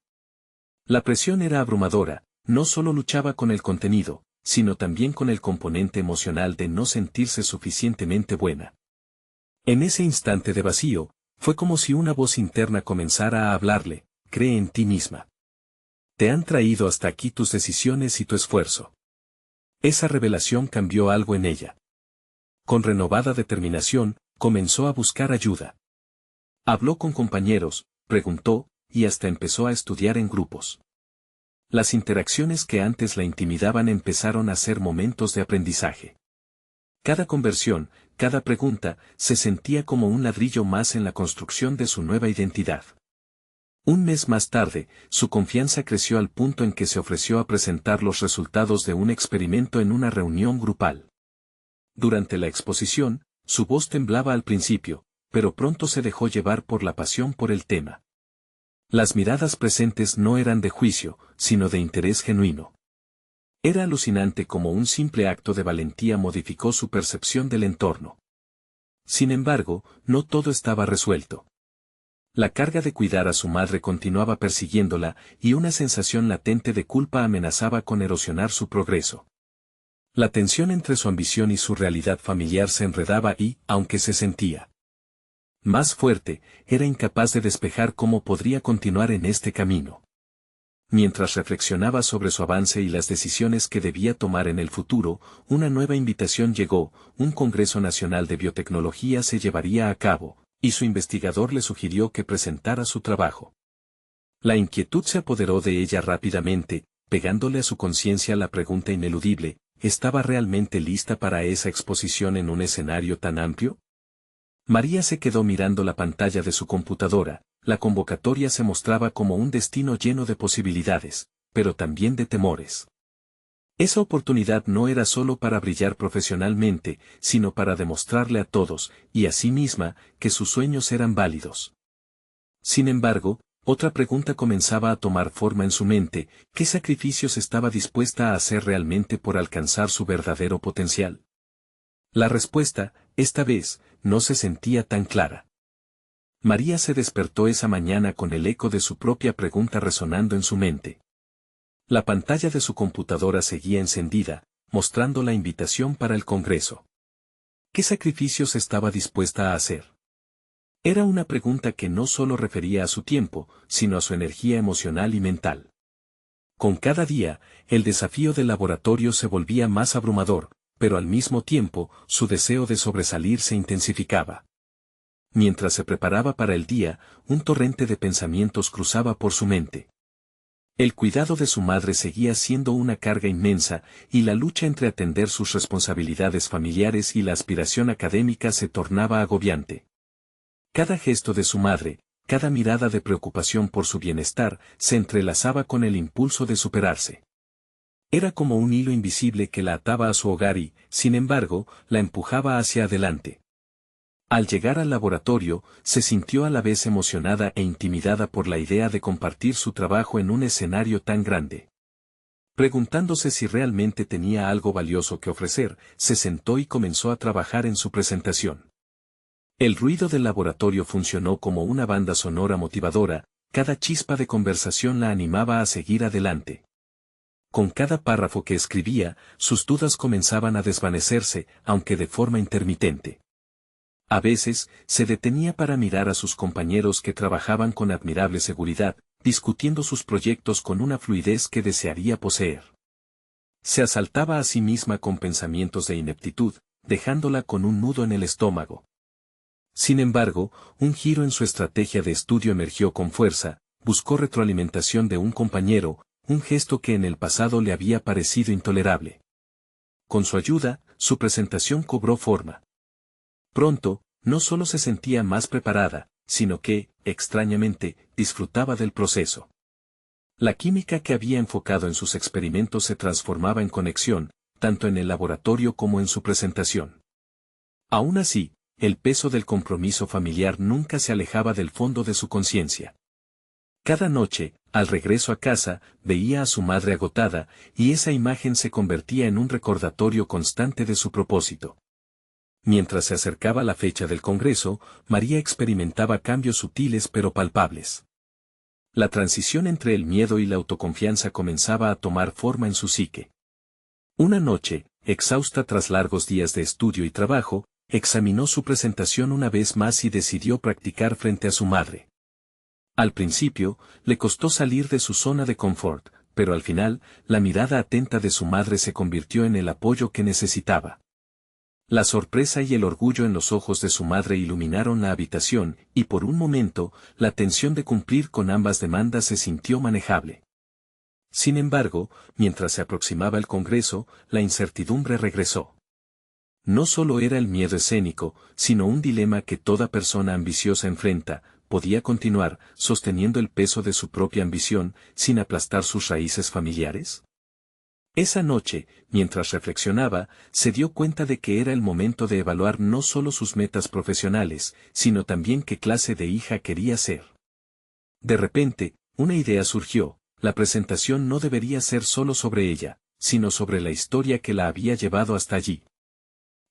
La presión era abrumadora, no solo luchaba con el contenido, sino también con el componente emocional de no sentirse suficientemente buena. En ese instante de vacío, fue como si una voz interna comenzara a hablarle: cree en ti misma. Te han traído hasta aquí tus decisiones y tu esfuerzo. Esa revelación cambió algo en ella. Con renovada determinación, comenzó a buscar ayuda. Habló con compañeros, preguntó, y hasta empezó a estudiar en grupos. Las interacciones que antes la intimidaban empezaron a ser momentos de aprendizaje. Cada conversión, cada pregunta, se sentía como un ladrillo más en la construcción de su nueva identidad. Un mes más tarde, su confianza creció al punto en que se ofreció a presentar los resultados de un experimento en una reunión grupal. Durante la exposición, su voz temblaba al principio, pero pronto se dejó llevar por la pasión por el tema. Las miradas presentes no eran de juicio, sino de interés genuino. Era alucinante cómo un simple acto de valentía modificó su percepción del entorno. Sin embargo, no todo estaba resuelto. La carga de cuidar a su madre continuaba persiguiéndola, y una sensación latente de culpa amenazaba con erosionar su progreso. La tensión entre su ambición y su realidad familiar se enredaba y, aunque se sentía más fuerte, era incapaz de despejar cómo podría continuar en este camino. Mientras reflexionaba sobre su avance y las decisiones que debía tomar en el futuro, una nueva invitación llegó: un Congreso Nacional de Biotecnología se llevaría a cabo, y su investigador le sugirió que presentara su trabajo. La inquietud se apoderó de ella rápidamente, pegándole a su conciencia la pregunta ineludible: ¿estaba realmente lista para esa exposición en un escenario tan amplio? María se quedó mirando la pantalla de su computadora. La convocatoria se mostraba como un destino lleno de posibilidades, pero también de temores. Esa oportunidad no era solo para brillar profesionalmente, sino para demostrarle a todos, y a sí misma, que sus sueños eran válidos. Sin embargo, otra pregunta comenzaba a tomar forma en su mente: ¿qué sacrificios estaba dispuesta a hacer realmente por alcanzar su verdadero potencial? La respuesta, esta vez, no se sentía tan clara. María se despertó esa mañana con el eco de su propia pregunta resonando en su mente. La pantalla de su computadora seguía encendida, mostrando la invitación para el Congreso. ¿Qué sacrificios estaba dispuesta a hacer? Era una pregunta que no solo refería a su tiempo, sino a su energía emocional y mental. Con cada día, el desafío del laboratorio se volvía más abrumador, pero al mismo tiempo, su deseo de sobresalir se intensificaba. Mientras se preparaba para el día, un torrente de pensamientos cruzaba por su mente. El cuidado de su madre seguía siendo una carga inmensa, y la lucha entre atender sus responsabilidades familiares y la aspiración académica se tornaba agobiante. Cada gesto de su madre, cada mirada de preocupación por su bienestar, se entrelazaba con el impulso de superarse. Era como un hilo invisible que la ataba a su hogar y, sin embargo, la empujaba hacia adelante. Al llegar al laboratorio, se sintió a la vez emocionada e intimidada por la idea de compartir su trabajo en un escenario tan grande. Preguntándose si realmente tenía algo valioso que ofrecer, se sentó y comenzó a trabajar en su presentación. El ruido del laboratorio funcionó como una banda sonora motivadora, cada chispa de conversación la animaba a seguir adelante. Con cada párrafo que escribía, sus dudas comenzaban a desvanecerse, aunque de forma intermitente. A veces, se detenía para mirar a sus compañeros que trabajaban con admirable seguridad, discutiendo sus proyectos con una fluidez que desearía poseer. Se asaltaba a sí misma con pensamientos de ineptitud, dejándola con un nudo en el estómago. Sin embargo, un giro en su estrategia de estudio emergió con fuerza: buscó retroalimentación de un compañero, un gesto que en el pasado le había parecido intolerable. Con su ayuda, su presentación cobró forma. Pronto, no solo se sentía más preparada, sino que, extrañamente, disfrutaba del proceso. La química que había enfocado en sus experimentos se transformaba en conexión, tanto en el laboratorio como en su presentación. Aún así, el peso del compromiso familiar nunca se alejaba del fondo de su conciencia. Cada noche, al regreso a casa, veía a su madre agotada, y esa imagen se convertía en un recordatorio constante de su propósito. Mientras se acercaba la fecha del Congreso, María experimentaba cambios sutiles pero palpables. La transición entre el miedo y la autoconfianza comenzaba a tomar forma en su psique. Una noche, exhausta tras largos días de estudio y trabajo, examinó su presentación una vez más y decidió practicar frente a su madre. Al principio, le costó salir de su zona de confort, pero al final, la mirada atenta de su madre se convirtió en el apoyo que necesitaba. La sorpresa y el orgullo en los ojos de su madre iluminaron la habitación, y por un momento, la tensión de cumplir con ambas demandas se sintió manejable. Sin embargo, mientras se aproximaba el Congreso, la incertidumbre regresó. No solo era el miedo escénico, sino un dilema que toda persona ambiciosa enfrenta: ¿podía continuar sosteniendo el peso de su propia ambición, sin aplastar sus raíces familiares? Esa noche, mientras reflexionaba, se dio cuenta de que era el momento de evaluar no solo sus metas profesionales, sino también qué clase de hija quería ser. De repente, una idea surgió: la presentación no debería ser solo sobre ella, sino sobre la historia que la había llevado hasta allí.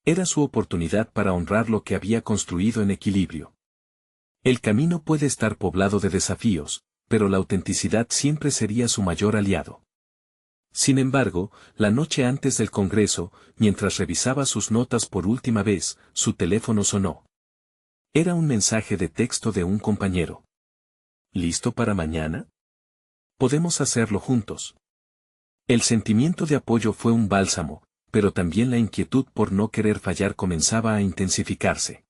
Era su oportunidad para honrar lo que había construido en equilibrio. El camino puede estar poblado de desafíos, pero la autenticidad siempre sería su mayor aliado. Sin embargo, la noche antes del Congreso, mientras revisaba sus notas por última vez, su teléfono sonó. Era un mensaje de texto de un compañero. ¿Listo para mañana? Podemos hacerlo juntos. El sentimiento de apoyo fue un bálsamo, pero también la inquietud por no querer fallar comenzaba a intensificarse.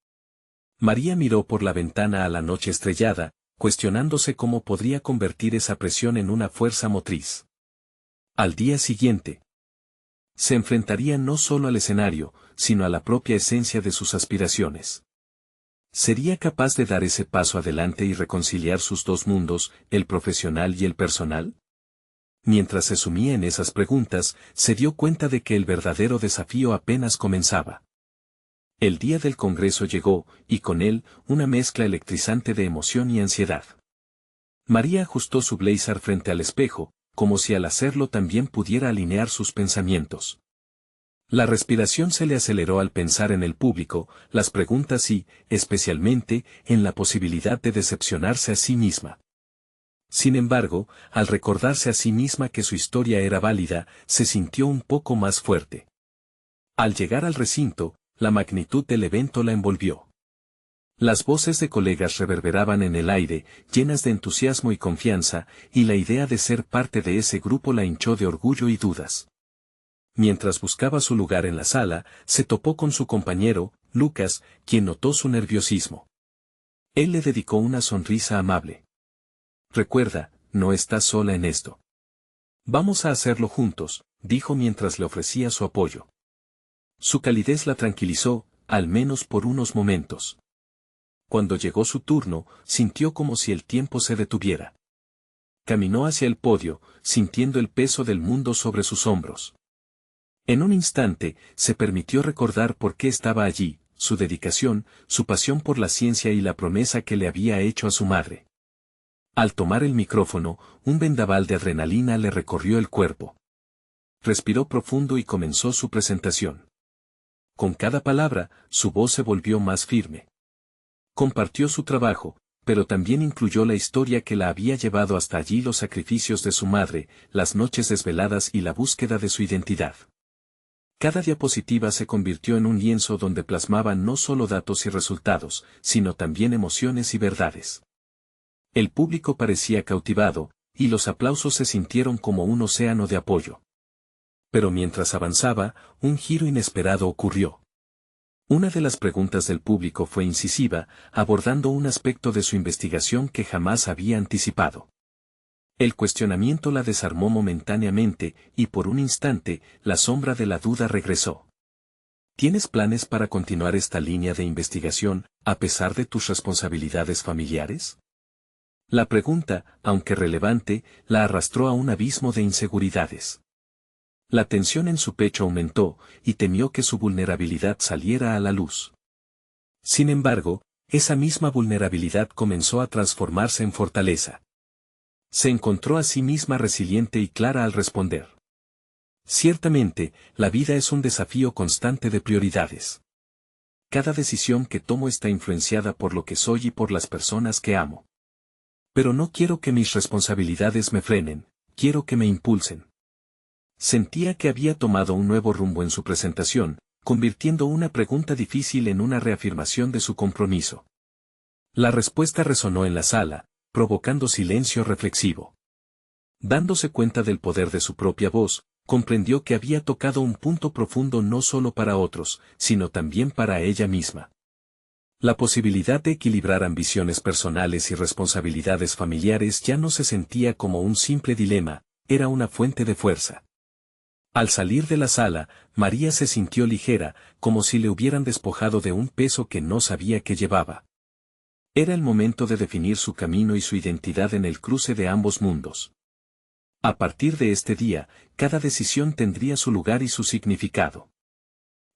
María miró por la ventana a la noche estrellada, cuestionándose cómo podría convertir esa presión en una fuerza motriz. Al día siguiente, se enfrentaría no solo al escenario, sino a la propia esencia de sus aspiraciones. ¿Sería capaz de dar ese paso adelante y reconciliar sus dos mundos, el profesional y el personal? Mientras se sumía en esas preguntas, se dio cuenta de que el verdadero desafío apenas comenzaba. El día del Congreso llegó, y con él, una mezcla electrizante de emoción y ansiedad. María ajustó su blazer frente al espejo, como si al hacerlo también pudiera alinear sus pensamientos. La respiración se le aceleró al pensar en el público, las preguntas y, especialmente, en la posibilidad de decepcionarse a sí misma. Sin embargo, al recordarse a sí misma que su historia era válida, se sintió un poco más fuerte. Al llegar al recinto, la magnitud del evento la envolvió. Las voces de colegas reverberaban en el aire, llenas de entusiasmo y confianza, y la idea de ser parte de ese grupo la hinchó de orgullo y dudas. Mientras buscaba su lugar en la sala, se topó con su compañero, Lucas, quien notó su nerviosismo. Él le dedicó una sonrisa amable. Recuerda, no estás sola en esto. Vamos a hacerlo juntos, dijo mientras le ofrecía su apoyo. Su calidez la tranquilizó, al menos por unos momentos. Cuando llegó su turno, sintió como si el tiempo se detuviera. Caminó hacia el podio, sintiendo el peso del mundo sobre sus hombros. En un instante, se permitió recordar por qué estaba allí, su dedicación, su pasión por la ciencia y la promesa que le había hecho a su madre. Al tomar el micrófono, un vendaval de adrenalina le recorrió el cuerpo. Respiró profundo y comenzó su presentación. Con cada palabra, su voz se volvió más firme. Compartió su trabajo, pero también incluyó la historia que la había llevado hasta allí, los sacrificios de su madre, las noches desveladas y la búsqueda de su identidad. Cada diapositiva se convirtió en un lienzo donde plasmaban no solo datos y resultados, sino también emociones y verdades. El público parecía cautivado, y los aplausos se sintieron como un océano de apoyo. Pero mientras avanzaba, un giro inesperado ocurrió. Una de las preguntas del público fue incisiva, abordando un aspecto de su investigación que jamás había anticipado. El cuestionamiento la desarmó momentáneamente, y por un instante, la sombra de la duda regresó. ¿Tienes planes para continuar esta línea de investigación, a pesar de tus responsabilidades familiares? La pregunta, aunque relevante, la arrastró a un abismo de inseguridades. La tensión en su pecho aumentó, y temió que su vulnerabilidad saliera a la luz. Sin embargo, esa misma vulnerabilidad comenzó a transformarse en fortaleza. Se encontró a sí misma resiliente y clara al responder. Ciertamente, la vida es un desafío constante de prioridades. Cada decisión que tomo está influenciada por lo que soy y por las personas que amo. Pero no quiero que mis responsabilidades me frenen, quiero que me impulsen. Sentía que había tomado un nuevo rumbo en su presentación, convirtiendo una pregunta difícil en una reafirmación de su compromiso. La respuesta resonó en la sala, provocando silencio reflexivo. Dándose cuenta del poder de su propia voz, comprendió que había tocado un punto profundo no solo para otros, sino también para ella misma. La posibilidad de equilibrar ambiciones personales y responsabilidades familiares ya no se sentía como un simple dilema, era una fuente de fuerza. Al salir de la sala, María se sintió ligera, como si le hubieran despojado de un peso que no sabía que llevaba. Era el momento de definir su camino y su identidad en el cruce de ambos mundos. A partir de este día, cada decisión tendría su lugar y su significado.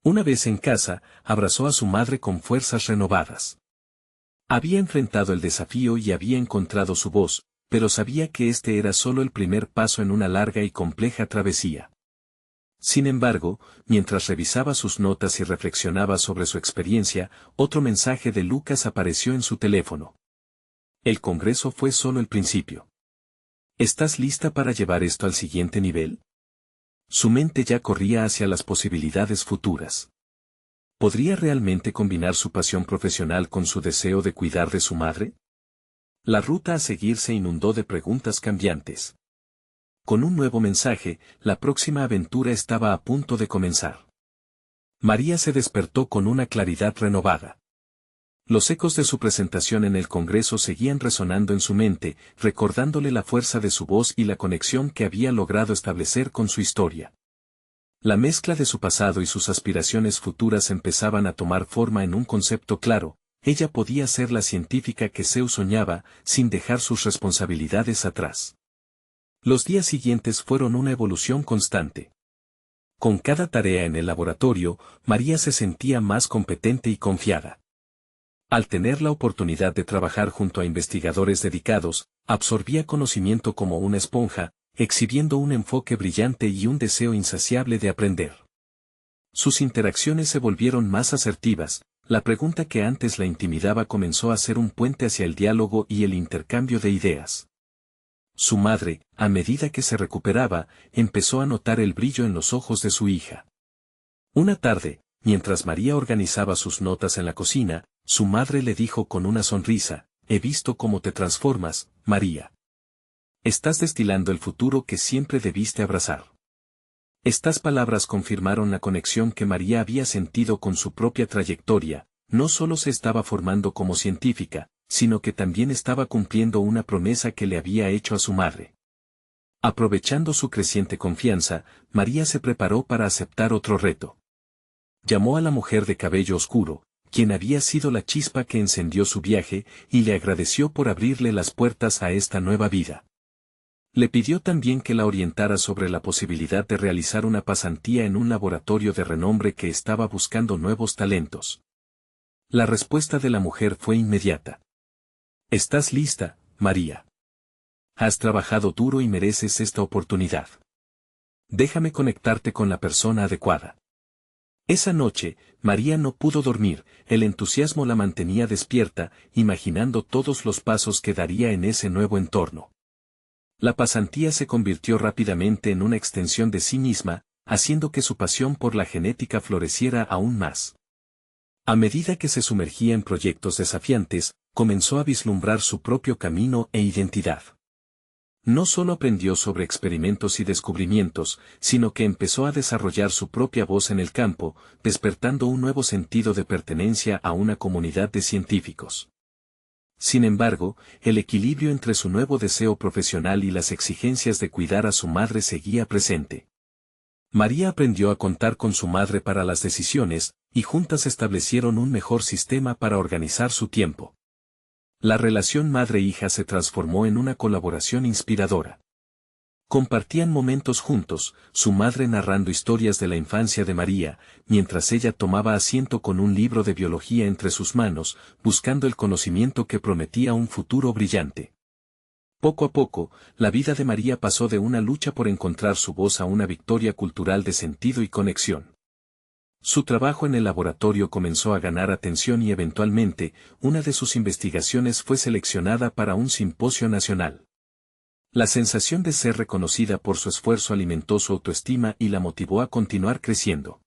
Una vez en casa, abrazó a su madre con fuerzas renovadas. Había enfrentado el desafío y había encontrado su voz, pero sabía que este era solo el primer paso en una larga y compleja travesía. Sin embargo, mientras revisaba sus notas y reflexionaba sobre su experiencia, otro mensaje de Lucas apareció en su teléfono. El Congreso fue solo el principio. ¿Estás lista para llevar esto al siguiente nivel? Su mente ya corría hacia las posibilidades futuras. ¿Podría realmente combinar su pasión profesional con su deseo de cuidar de su madre? La ruta a seguir se inundó de preguntas cambiantes. Con un nuevo mensaje, la próxima aventura estaba a punto de comenzar. María se despertó con una claridad renovada. Los ecos de su presentación en el Congreso seguían resonando en su mente, recordándole la fuerza de su voz y la conexión que había logrado establecer con su historia. La mezcla de su pasado y sus aspiraciones futuras empezaban a tomar forma en un concepto claro, ella podía ser la científica que Zeus soñaba, sin dejar sus responsabilidades atrás. Los días siguientes fueron una evolución constante. Con cada tarea en el laboratorio, María se sentía más competente y confiada. Al tener la oportunidad de trabajar junto a investigadores dedicados, absorbía conocimiento como una esponja, exhibiendo un enfoque brillante y un deseo insaciable de aprender. Sus interacciones se volvieron más asertivas, la pregunta que antes la intimidaba comenzó a ser un puente hacia el diálogo y el intercambio de ideas. Su madre, a medida que se recuperaba, empezó a notar el brillo en los ojos de su hija. Una tarde, mientras María organizaba sus notas en la cocina, su madre le dijo con una sonrisa: «He visto cómo te transformas, María. Estás destilando el futuro que siempre debiste abrazar». Estas palabras confirmaron la conexión que María había sentido con su propia trayectoria. No solo se estaba formando como científica, sino que también estaba cumpliendo una promesa que le había hecho a su madre. Aprovechando su creciente confianza, María se preparó para aceptar otro reto. Llamó a la mujer de cabello oscuro, quien había sido la chispa que encendió su viaje, y le agradeció por abrirle las puertas a esta nueva vida. Le pidió también que la orientara sobre la posibilidad de realizar una pasantía en un laboratorio de renombre que estaba buscando nuevos talentos. La respuesta de la mujer fue inmediata. «Estás lista, María. Has trabajado duro y mereces esta oportunidad. Déjame conectarte con la persona adecuada». Esa noche, María no pudo dormir, el entusiasmo la mantenía despierta, imaginando todos los pasos que daría en ese nuevo entorno. La pasantía se convirtió rápidamente en una extensión de sí misma, haciendo que su pasión por la genética floreciera aún más. A medida que se sumergía en proyectos desafiantes, comenzó a vislumbrar su propio camino e identidad. No solo aprendió sobre experimentos y descubrimientos, sino que empezó a desarrollar su propia voz en el campo, despertando un nuevo sentido de pertenencia a una comunidad de científicos. Sin embargo, el equilibrio entre su nuevo deseo profesional y las exigencias de cuidar a su madre seguía presente. María aprendió a contar con su madre para las decisiones, y juntas establecieron un mejor sistema para organizar su tiempo. La relación madre-hija se transformó en una colaboración inspiradora. Compartían momentos juntos, su madre narrando historias de la infancia de María, mientras ella tomaba asiento con un libro de biología entre sus manos, buscando el conocimiento que prometía un futuro brillante. Poco a poco, la vida de María pasó de una lucha por encontrar su voz a una victoria cultural de sentido y conexión. Su trabajo en el laboratorio comenzó a ganar atención y eventualmente, una de sus investigaciones fue seleccionada para un simposio nacional. La sensación de ser reconocida por su esfuerzo alimentó su autoestima y la motivó a continuar creciendo.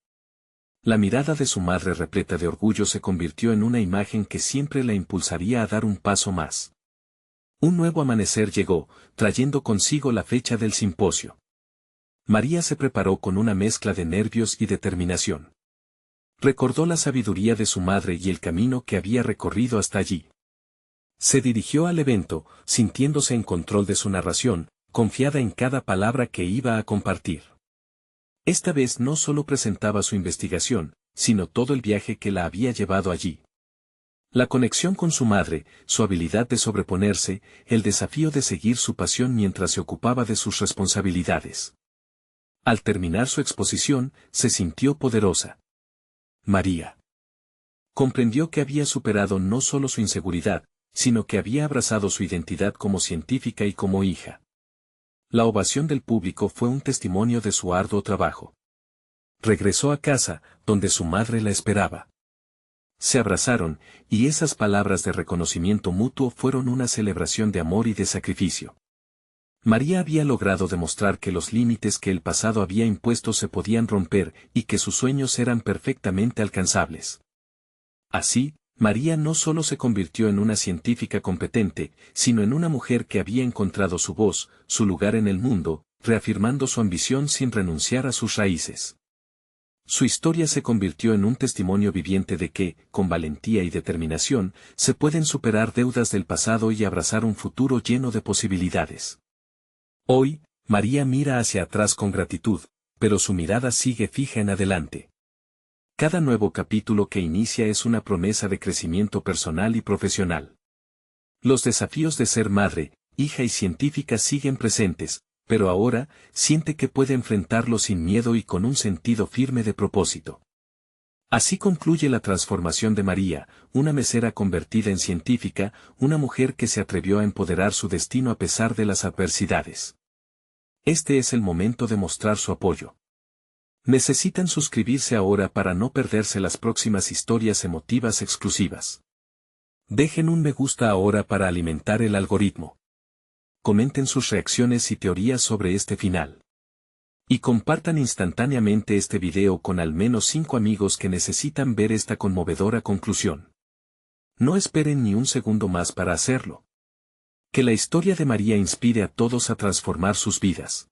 La mirada de su madre repleta de orgullo se convirtió en una imagen que siempre la impulsaría a dar un paso más. Un nuevo amanecer llegó, trayendo consigo la fecha del simposio. María se preparó con una mezcla de nervios y determinación. Recordó la sabiduría de su madre y el camino que había recorrido hasta allí. Se dirigió al evento, sintiéndose en control de su narración, confiada en cada palabra que iba a compartir. Esta vez no solo presentaba su investigación, sino todo el viaje que la había llevado allí. La conexión con su madre, su habilidad de sobreponerse, el desafío de seguir su pasión mientras se ocupaba de sus responsabilidades. Al terminar su exposición, se sintió poderosa. María comprendió que había superado no solo su inseguridad, sino que había abrazado su identidad como científica y como hija. La ovación del público fue un testimonio de su arduo trabajo. Regresó a casa, donde su madre la esperaba. Se abrazaron, y esas palabras de reconocimiento mutuo fueron una celebración de amor y de sacrificio. María había logrado demostrar que los límites que el pasado había impuesto se podían romper y que sus sueños eran perfectamente alcanzables. Así, María no solo se convirtió en una científica competente, sino en una mujer que había encontrado su voz, su lugar en el mundo, reafirmando su ambición sin renunciar a sus raíces. Su historia se convirtió en un testimonio viviente de que, con valentía y determinación, se pueden superar deudas del pasado y abrazar un futuro lleno de posibilidades. Hoy, María mira hacia atrás con gratitud, pero su mirada sigue fija en adelante. Cada nuevo capítulo que inicia es una promesa de crecimiento personal y profesional. Los desafíos de ser madre, hija y científica siguen presentes, pero ahora, siente que puede enfrentarlos sin miedo y con un sentido firme de propósito. Así concluye la transformación de María, una mesera convertida en científica, una mujer que se atrevió a empoderar su destino a pesar de las adversidades. Este es el momento de mostrar su apoyo. Necesitan suscribirse ahora para no perderse las próximas historias emotivas exclusivas. Dejen un me gusta ahora para alimentar el algoritmo. Comenten sus reacciones y teorías sobre este final. Y compartan instantáneamente este video con al menos 5 amigos que necesitan ver esta conmovedora conclusión. No esperen ni un segundo más para hacerlo. Que la historia de María inspire a todos a transformar sus vidas.